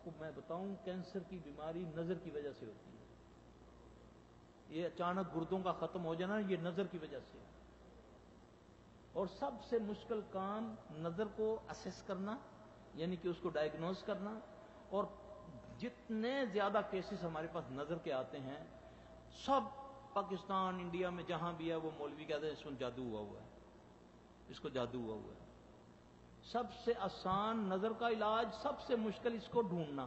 کو میں بتاؤں کینسر کی بیماری نظر کی وجہ سے ہوتی ہے. یہ اچانک گردوں کا ختم ہو جانا یہ نظر کی وجہ سے. اور سب سے مشکل کام نظر کو اسیس کرنا، یعنی کہ اس کو ڈائگنوز کرنا. اور جتنے زیادہ کیسز ہمارے پاس نظر کے آتے ہیں سب پاکستان انڈیا میں جہاں بھی ہے وہ مولوی کہتے ہیں اس کو جادو ہوا ہوا ہے، اس کو جادو ہوا ہوا ہے. سب سے آسان نظر کا علاج، سب سے مشکل اس کو ڈھونڈنا.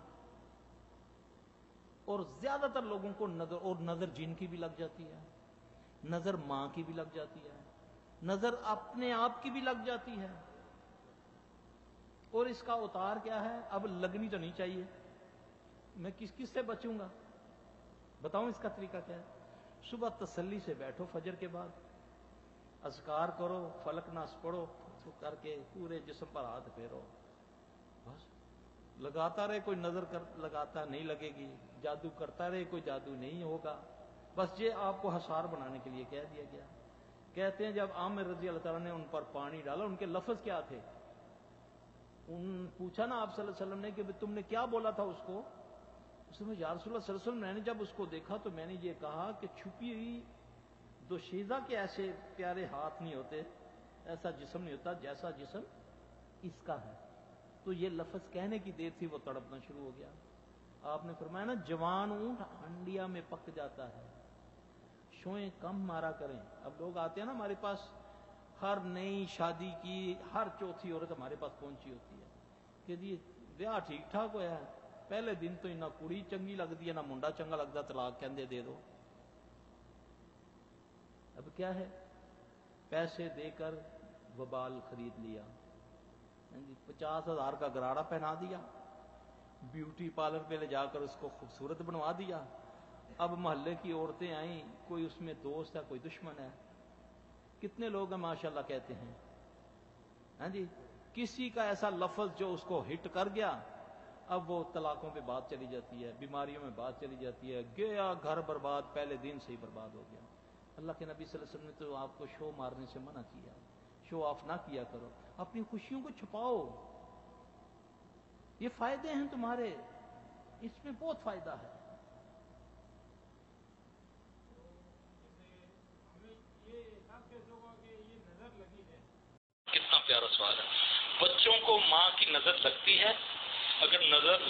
اور زیادہ تر لوگوں کو نظر جن کی بھی لگ جاتی ہے، نظر ماں کی بھی لگ جاتی ہے، نظر اپنے آپ کی بھی لگ جاتی ہے. اور اس کا اتار کیا ہے؟ اب لگنی تو نہیں چاہیے. میں کس سے بچوں گا؟ بتاؤں اس کا طریقہ کیا ہے؟ صبح تسلی سے بیٹھو، فجر کے بعد اذکار کرو، فلک ناس پڑھو، تو کر کے پورے جسم پر ہاتھ پھیرو. بس لگاتا رہے، کوئی نظر لگاتا نہیں لگے گی. جادو کرتا رہے، کوئی جادو نہیں ہوگا. بس یہ آپ کو حسار بنانے کے لیے کہہ دیا گیا. کہتے ہیں جب عامر رضی اللہ تعالیٰ نے ان پر پانی ڈالا، ان کے لفظ کیا تھے؟ پوچھا نا آپ صلی اللہ علیہ وسلم نے کہ تم نے کیا بولا تھا اس کو؟ اس نے یا رسول اللہ صلی اللہ علیہ وسلم، میں نے جب اس کو دیکھا تو میں نے یہ کہا کہ چھپی ہوئی دوشیزہ کے ایسے پیارے ہاتھ نہیں ہوتے، ایسا جسم نہیں ہوتا جیسا جسم اس کا ہے. تو یہ لفظ کہنے کی دیر تھی، وہ تڑپنا شروع ہو گیا. آپ نے فرمایا نا جوان اونٹ ہنڈیا میں پک جاتا ہے، شوئیں کم مارا کریں. اب لوگ آتے ہیں نا ہمارے پاس، ہر نئی شادی کی ہر چوتھی عورت ہمارے پاس پہنچی ہوتی ہے کہ جی بیاہ ٹھیک ٹھاک ہوا ہے، پہلے دن تو نہ کڑی چنگی لگتی ہے نہ منڈا چنگا لگتا، طلاق کہندے دے دو. اب کیا ہے؟ پیسے دے کر وبال خرید لیا، 50,000 کا گراڑا پہنا دیا، بیوٹی پارلر پہ لے جا کر اس کو خوبصورت بنوا دیا. اب محلے کی عورتیں آئیں، کوئی اس میں دوست ہے کوئی دشمن ہے. کتنے لوگ ہیں ماشاءاللہ کہتے ہیں ہاں جی، کسی کا ایسا لفظ جو اس کو ہٹ کر گیا، اب وہ طلاقوں پہ بات چلی جاتی ہے، بیماریوں میں بات چلی جاتی ہے، گیا گھر برباد، پہلے دن سے ہی برباد ہو گیا. اللہ کے نبی صلی اللہ علیہ وسلم نے تو آپ کو شو مارنے سے منع کیا. شو آف نہ کیا کرو، اپنی خوشیوں کو چھپاؤ. یہ فائدے ہیں تمہارے، اس میں بہت فائدہ ہے. کتنا پیارا سوال ہے. بچوں کو ماں کی نظر لگتی ہے، اگر نظر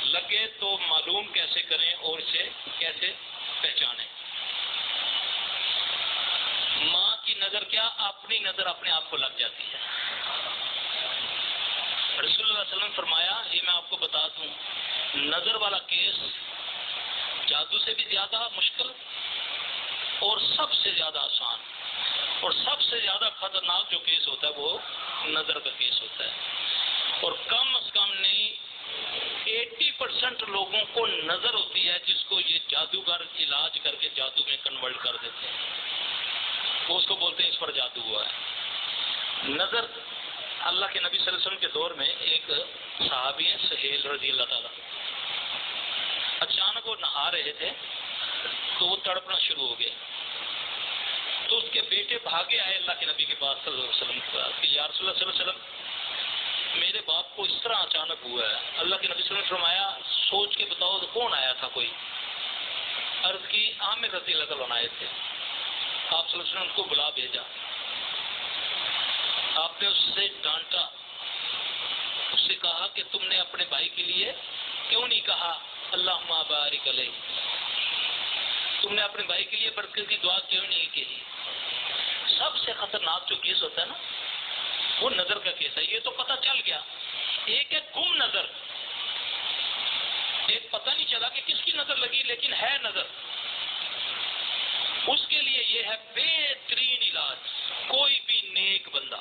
لگے تو معلوم کیسے کریں اور اسے کیسے پہچانیں؟ ماں کی نظر کیا، اپنی نظر اپنے آپ کو لگ جاتی ہے. رسول اللہ صلی اللہ علیہ وسلم فرمایا، یہ میں آپ کو بتا دوں، نظر والا کیس جادو سے بھی زیادہ مشکل اور سب سے زیادہ آسان اور سب سے زیادہ خطرناک جو کیس ہوتا ہے وہ نظر کا کیس ہوتا ہے. اور کم از کم نہیں 80% لوگوں کو نظر ہوتی ہے جس کو یہ جادوگر علاج کر کے جادو میں کنورٹ کر دیتے ہیں. وہ اس کو بولتے ہیں اس پر جادو ہوا ہے. نظر اللہ کے نبی صلی اللہ علیہ وسلم کے دور میں ایک صحابی ہیں سہیل رضی اللہ تعالیٰ، اچانک وہ نہا رہے تھے تو وہ تڑپنا شروع ہو گئے. تو اس کے بیٹے بھاگے آئے اللہ کے نبی کے پاس صلی اللہ علیہ وسلم کے پاس کہ یا رسول اللہ صلی اللہ علیہ وسلم میرے باپ کو اس طرح اچانک ہوا ہے. اللہ کے نبی صلی اللہ علیہ وسلم نے فرمایا سوچ کے بتاؤ تو کون آیا تھا؟ کوئی عرض کی عامر رضی اللہ عنہ آئے تھے. آپ صلی اللہ علیہ وسلم کو بلا بھیجا، آپ نے اس سے ڈانٹا، اس سے کہا کہ تم نے اپنے بھائی کے لیے کیوں نہیں کہا اللہم بارک علیہ؟ تم نے اپنے بھائی کے لیے برکت کی دعا کیوں نہیں کی؟ سب سے خطرناک جو کیس ہوتا ہے نا وہ نظر کا کیس ہے. یہ تو پتہ چل گیا، ایک ہے گم نظر، ایک پتہ نہیں چلا کہ کس کی نظر لگی لیکن ہے نظر. اس کے لیے یہ ہے بہترین علاج. کوئی بھی نیک بندہ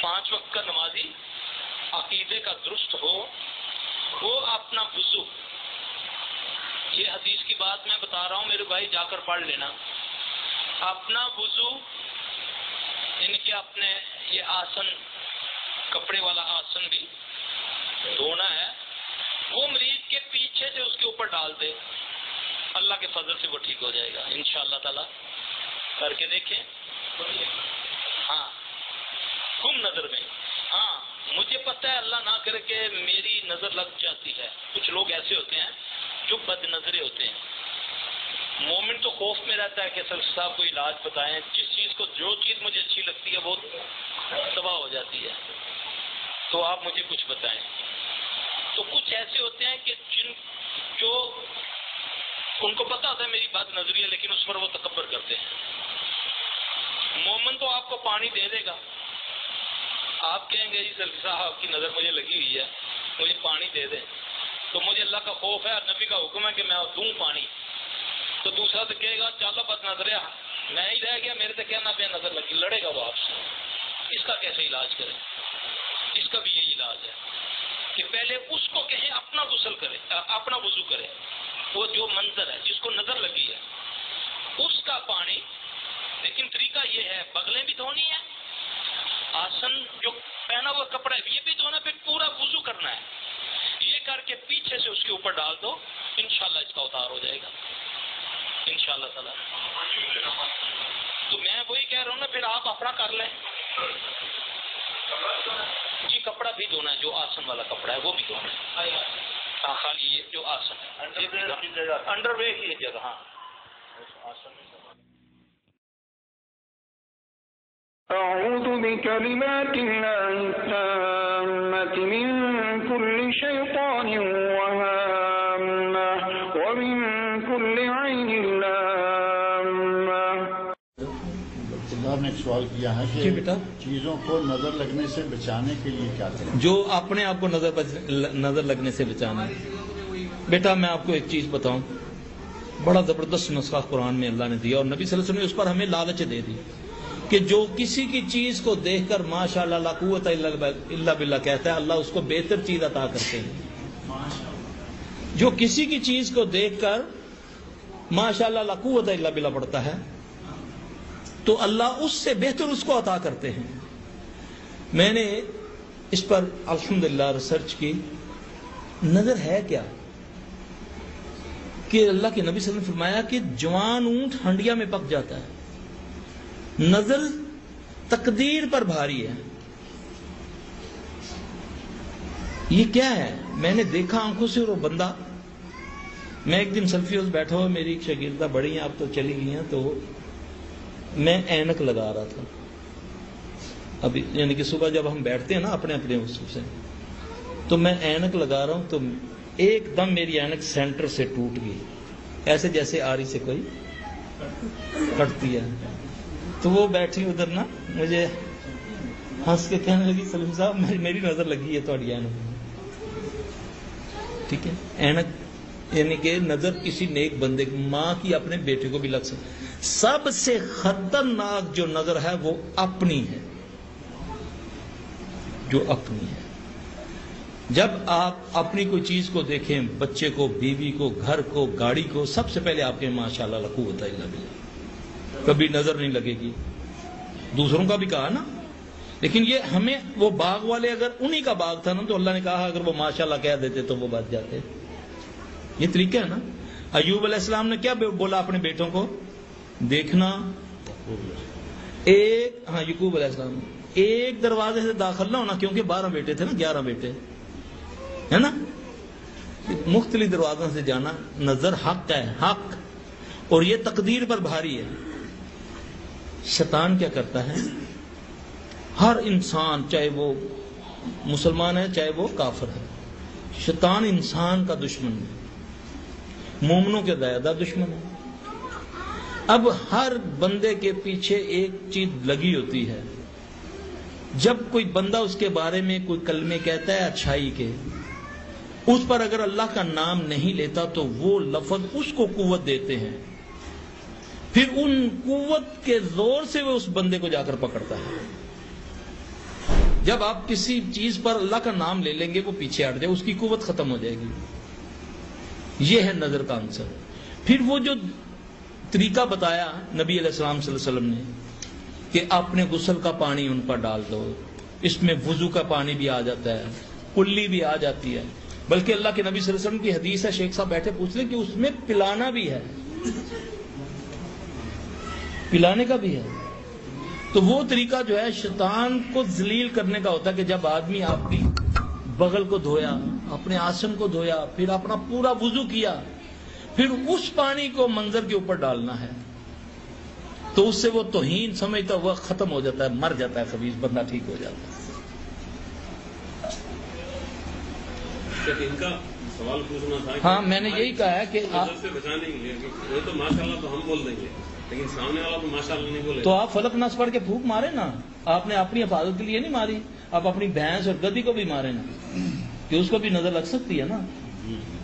5 وقت کا نمازی عقیدے کا درست ہو، وہ اپنا وضو، یہ حدیث کی بات میں بتا رہا ہوں میرے بھائی، جا کر پڑھ لینا، اپنا وضو ان کے اپنے یہ آسن، کپڑے والا آسن بھی دھونا ہے، وہ مریض کے پیچھے سے اس کے اوپر ڈال دے، اللہ کے فضل سے وہ ٹھیک ہو جائے گا انشاءاللہ تعالی. کر کے دیکھیں. ہاں گم نظر میں، ہاں مجھے مجھے پتہ ہے اللہ نہ کرے کہ میری نظر لگ جاتی ہے. کچھ لوگ ایسے ہوتے ہیں جو بد نظرے ہوتے ہیں. مومن تو خوف میں رہتا ہے کہ سر صاحب کو علاج بتائیں، جس چیز کو جو چیز مجھے اچھی لگتی ہے وہ تباہ ہو جاتی ہے، تو آپ مجھے کچھ بتائیں. تو کچھ ایسے ہوتے ہیں کہ جو ان کو پتا ہوتا ہے میری بات نظری ہے، لیکن اس پر وہ تکبر کرتے ہیں. مومن تو آپ کو پانی دے دے گا، آپ کہیں گے جی سلفی صاحب آپ کی نظر مجھے لگی ہوئی ہے، مجھے پانی دے دیں. تو مجھے اللہ کا خوف ہے اور نبی کا حکم ہے کہ میں دوں پانی. تو دوسرا تو کہے گا چلو بد نظریا میں ہی رہ گیا، میرے تو کہنا بے نظر لگی، لڑے گا وہ آپ سے. اس کا کیسے علاج کریں؟ اس کا بھی یہی علاج ہے کہ پہلے اس کو کہیں اپنا غسل کرے، اپنا وضو کرے. وہ جو منظر ہے جس کو نظر لگی ہے اس کا پانی. لیکن طریقہ یہ ہے بغلیں بھی دھونی ہے، آسن جو پہنا ہوا کپڑا ہے یہ بھی دھونا، پھر پورا وضو کرنا ہے. یہ کر کے پیچھے سے اس کے اوپر ڈال دو، انشاءاللہ اس کا اتار ہو جائے گا انشاءاللہ تعالی. تو میں وہی کہہ رہا ہوں نا، پھر آپ اپنا کر لیں. جی کپڑا بھی دھونا ہے، جو آسن والا کپڑا ہے وہ بھی دھونا ہے. ہاں خالی یہ جو آسن ہے انڈر ویئر کی جگہ. ہاں أعوذ بكلمات الله التامة من كل شيطان وهامة ومن كل عين لامة. اللہ نے ایک سوال کیا ہے کہ چیزوں کو نظر لگنے سے بچانے کے لیے کیا کریں؟ جو اپنے آپ کو نظر لگنے سے بچانا ہے. بیٹا میں آپ کو ایک چیز بتاؤں، بڑا زبردست نسخہ قرآن میں اللہ نے دیا، اور نبی صلی اللہ علیہ وسلم نے اس پر ہمیں لالچ دے دی کہ جو کسی کی چیز کو دیکھ کر ماشاء اللہ لا قوت الا باللہ کہتا ہے، اللہ اس کو بہتر چیز عطا کرتے ہیں. جو کسی کی چیز کو دیکھ کر ماشاء اللہ لا قوت الا باللہ پڑھتا ہے تو اللہ اس سے بہتر اس کو عطا کرتے ہیں. میں نے اس پر الحمدللہ ریسرچ کی. نظر ہے کیا کہ اللہ کے نبی صلی اللہ علیہ وسلم نے فرمایا کہ جوان اونٹ ہنڈیا میں پک جاتا ہے. نظر تقدیر پر بھاری ہے. یہ کیا ہے؟ میں نے دیکھا آنکھوں سے. اور وہ بندہ، میں ایک دن سیلفی ہاؤس بیٹھا ہوا، میری ایک شاگردہ بڑی ہیں اب تو چلی گئی ہیں، تو میں اینک لگا رہا تھا ابھی، یعنی کہ صبح جب ہم بیٹھتے ہیں نا اپنے اپنے اس سے، تو میں اینک لگا رہا ہوں تو ایک دم میری اینک سینٹر سے ٹوٹ گئی، ایسے جیسے آری سے کوئی کٹتی ہے. تو وہ بیٹھی ادھر نا، مجھے ہنس کے کہنے لگی سلیم صاحب میری نظر لگی ہے تھوڑی اینک. ٹھیک ہے، اینک یعنی کہ نظر کسی نیک بندے کی، ماں کی اپنے بیٹے کو بھی لگ سکتی. سب سے خطرناک جو نظر ہے وہ اپنی ہے، جو اپنی ہے. جب آپ اپنی کوئی چیز کو دیکھیں، بچے کو، بیوی کو، گھر کو، گاڑی کو، سب سے پہلے آپ کے ماشاءاللہ لا قوت الا باللہ. کبھی نظر نہیں لگے گی. دوسروں کا بھی کہا نا، لیکن یہ ہمیں، وہ باغ والے اگر انہی کا باغ تھا نا تو اللہ نے کہا اگر وہ ماشاءاللہ کہہ دیتے تو وہ بچ جاتے. یہ طریقہ ہے نا. ایوب علیہ السلام نے کیا بولا اپنے بیٹوں کو؟ دیکھنا ایک، ہاں یعقوب علیہ السلام ایک دروازے سے داخل نہ ہونا، کیونکہ 12 بیٹے تھے نا، 11 بیٹے ہے نا، مختلف دروازوں سے جانا. نظر حق ہے، حق، اور یہ تقدیر پر بھاری ہے. شیطان کیا کرتا ہے؟ ہر انسان چاہے وہ مسلمان ہے چاہے وہ کافر ہے، شیطان انسان کا دشمن ہے، مومنوں کے زیادہ دشمن ہے. اب ہر بندے کے پیچھے ایک چیز لگی ہوتی ہے. جب کوئی بندہ اس کے بارے میں کوئی کلمے کہتا ہے اچھائی کے، اس پر اگر اللہ کا نام نہیں لیتا تو وہ لفظ اس کو قوت دیتے ہیں، پھر ان قوت کے زور سے وہ اس بندے کو جا کر پکڑتا ہے. جب آپ کسی چیز پر اللہ کا نام لے لیں گے وہ پیچھے ہٹ جائے، اس کی قوت ختم ہو جائے گی. یہ ہے نظر کا عنصر. پھر وہ جو طریقہ بتایا نبی علیہ السلام صلی اللہ علیہ وسلم نے کہ اپنے غسل کا پانی ان پر ڈال دو، اس میں وضو کا پانی بھی آ جاتا ہے، کلی بھی آ جاتی ہے. بلکہ اللہ کے نبی صلی اللہ علیہ وسلم کی حدیث ہے، شیخ صاحب بیٹھے پوچھ لیں کہ اس میں پلانا بھی ہے، پلانے کا بھی ہے. تو وہ طریقہ جو ہے شیطان کو ذلیل کرنے کا ہوتا ہے کہ جب آدمی اپنی بغل کو دھویا، اپنے آسن کو دھویا، پھر اپنا پورا وضو کیا، پھر اس پانی کو منظر کے اوپر ڈالنا ہے، تو اس سے وہ توہین سمجھتا وہ ختم ہو جاتا ہے، مر جاتا ہے، خبیث بندہ ٹھیک ہو جاتا ہے۔ ان کا سوال پوچھنا تھا، ہاں میں نے یہی کہا ہے کہ نظر سے بچانے کے لیے وہ تو ماشاءاللہ تو ہم بول دیں گے، لیکن سامنے والا تو ماشاءاللہ نہیں بولے، تو آپ فلق ناس پڑھ کے پھونک مارے نا، آپ نے اپنی حفاظت کے لیے نہیں ماری، آپ اپنی بھینس اور گدی کو بھی مارے نا، کہ اس کو بھی نظر لگ سکتی ہے نا،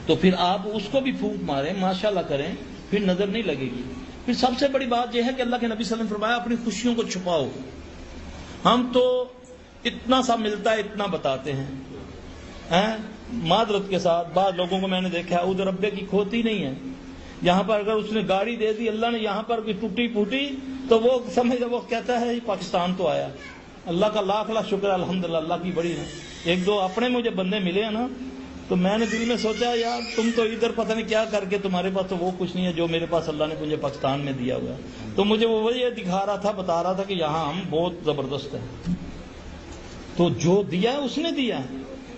تو پھر آپ اس کو بھی پھونک ماریں، ماشاءاللہ کریں، پھر نظر نہیں لگے گی۔ پھر سب سے بڑی بات یہ ہے کہ اللہ کے نبی صلی اللہ علیہ وسلم نے فرمایا اپنی خوشیوں کو چھپاؤ۔ ہم تو اتنا سا ملتا ہے اتنا بتاتے ہیں، معذرت کے ساتھ بعض لوگوں کو میں نے دیکھا ہے ادھر ربے کی کھوتی نہیں ہے، یہاں پر اگر اس نے گاڑی دے دی، اللہ نے یہاں پر کوئی ٹوٹی پھوٹی تو وہ سمجھ وہ کہتا ہے پاکستان تو آیا۔ اللہ کا لاکھ لاکھ شکر ہے، الحمدللہ اللہ کی بڑی ہے۔ ایک دو اپنے مجھے بندے ملے ہیں نا، تو میں نے دل میں سوچا یار تم تو ادھر پتہ نہیں کیا کر کے تمہارے پاس تو وہ کچھ نہیں ہے جو میرے پاس اللہ نے مجھے پاکستان میں دیا ہوا ہے۔ تو مجھے وہ وجہ دکھا رہا تھا، بتا رہا تھا کہ یہاں ہم بہت زبردست ہیں۔ تو جو دیا اس نے دیا،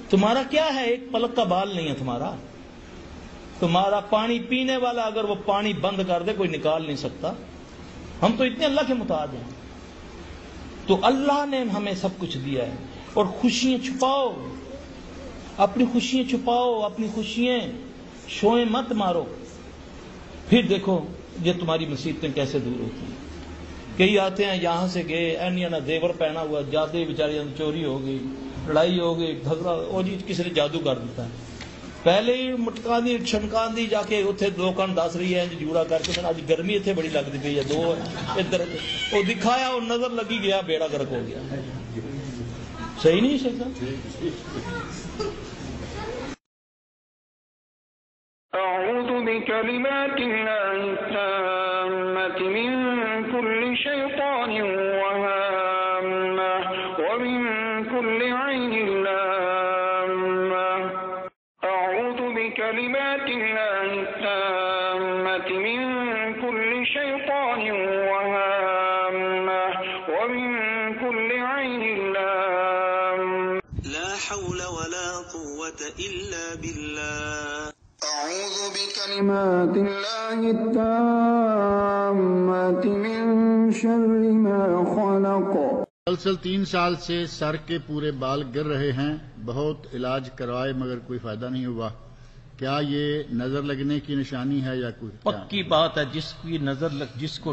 تمہارا کیا ہے؟ ایک پلک کا بال نہیں ہے تمہارا پانی پینے والا اگر وہ پانی بند کر دے کوئی نکال نہیں سکتا۔ ہم تو اتنے اللہ کے محتاج ہیں۔ تو اللہ نے ہمیں سب کچھ دیا ہے، اور خوشیاں چھپاؤ، اپنی خوشیاں چھپاؤ، اپنی خوشیاں شوئیں مت مارو، پھر دیکھو یہ تمہاری مصیبتیں کیسے دور ہوتی ہیں۔ کئی آتے ہیں یہاں سے گئے، اینیا نہ دیور پہنا ہوا، جاتے بیچاری چوری ہو گئی، لڑائی ہو گئی، جھگڑا وہ جی کسی نے جادو کر دیتا ہے، پہلے ہی مٹکا دی چھنکا دی، جا کے اتنے دو کن دس رہی ہے جوڑا کر کے میں اج گرمی اتنے بڑی لگتی پی ہے، دو ادھر وہ دکھایا اور نظر لگی گیا، بیڑا گرک ہو گیا۔ صحیح نہیں شیخ صاحب؟ أعوذ بكلمات الله التامة من كل شيطان وهامة ومن كل عين لامة أعوذ بكلمات الله التامة من كل شيطان وهامة ومن كل عين لامة لا حول ولا قوة إلا بالله أعوذ بكلمات الله التامة من شر ما خلق۔ مسلسل 3 سال سے سر کے پورے بال گر رہے ہیں، بہت علاج کروائے مگر کوئی فائدہ نہیں ہوا، کیا یہ نظر لگنے کی نشانی ہے یا کوئی؟ پکی بات ہے، جس کو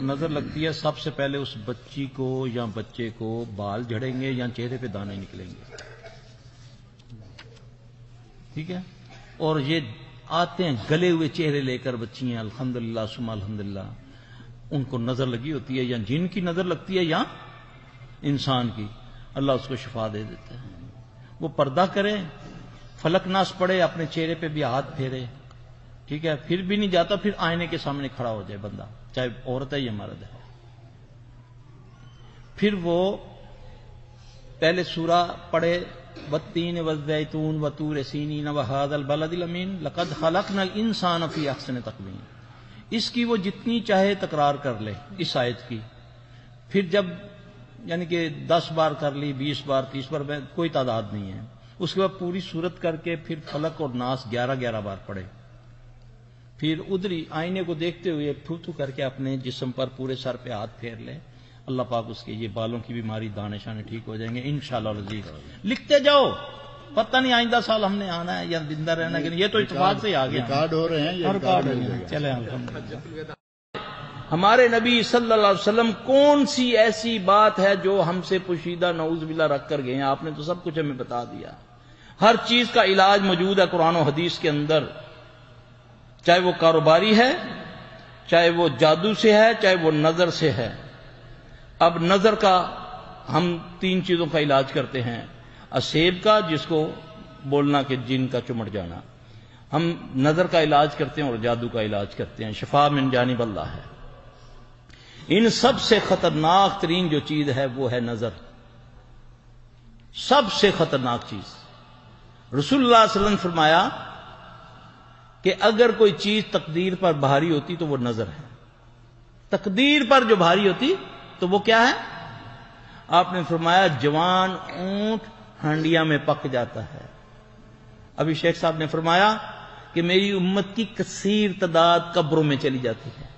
نظر لگتی ہے سب سے پہلے اس بچی کو یا بچے کو بال جھڑیں گے یا چہرے پہ دانے نکلیں گے، ٹھیک ہے؟ اور یہ آتے ہیں گلے ہوئے چہرے لے کر بچیاں، الحمدللہ ثم الحمدللہ، ان کو نظر لگی ہوتی ہے، یا جن کی نظر لگتی ہے یا انسان کی، اللہ اس کو شفا دے دیتا ہے۔ وہ پردہ کرے، فلک ناس پڑے، اپنے چہرے پہ بھی ہاتھ پھیرے، ٹھیک ہے؟ پھر بھی نہیں جاتا، پھر آئینے کے سامنے کھڑا ہو جائے بندہ، چاہے عورت ہے یا مرد ہے، پھر وہ پہلے سورہ پڑھے والتین والزیتون وطور سینین وہذا البلد الامین لقد خلقنا الانسان فی احسن تقویم، اس کی وہ جتنی چاہے تکرار کر لے اس آیت کی، پھر جب یعنی کہ 10 بار کر لی، 20 بار، 30 بار، کوئی تعداد نہیں ہے، اس کے بعد پوری صورت کر کے پھر فلق اور ناس 11 بار پڑھے، پھر ادھری آئینے کو دیکھتے ہوئے تھو تھو کر کے اپنے جسم پر پورے سر پہ ہاتھ پھیر لے، اللہ پاک اس کے یہ بالوں کی بیماری دانے شانے ٹھیک ہو جائیں گے انشاءاللہ العزیز۔ لکھتے جاؤ، پتہ نہیں آئندہ سال ہم نے آنا ہے یا زندہ رہنا ہے، یہ تو اتفاق سے ہی آ گیا، ریکارڈ ہو رہے ہیں، یہ ریکارڈ ہو جائے گا۔ چلیں الحمدللہ۔ ہمارے نبی صلی اللہ علیہ وسلم کون سی ایسی بات ہے جو ہم سے پوشیدہ نعوذ باللہ رکھ کر گئے ہیں؟ آپ نے تو سب کچھ ہمیں بتا دیا، ہر چیز کا علاج موجود ہے قرآن و حدیث کے اندر، چاہے وہ کاروباری ہے، چاہے وہ جادو سے ہے، چاہے وہ نظر سے ہے۔ اب نظر کا ہم 3 چیزوں کا علاج کرتے ہیں، اسیب کا جس کو بولنا کہ جن کا چمٹ جانا، ہم نظر کا علاج کرتے ہیں اور جادو کا علاج کرتے ہیں، شفا من جانب اللہ ہے۔ ان سب سے خطرناک ترین جو چیز ہے وہ ہے نظر، سب سے خطرناک چیز۔ رسول اللہ صلی اللہ علیہ وسلم نے فرمایا کہ اگر کوئی چیز تقدیر پر بھاری ہوتی تو وہ نظر ہے، تقدیر پر جو بھاری ہوتی تو وہ کیا ہے؟ آپ نے فرمایا جوان اونٹ ہانڈیاں میں پک جاتا ہے. ابھی شیخ صاحب نے فرمایا کہ میری امت کی کثیر تعداد قبروں میں چلی جاتی ہے.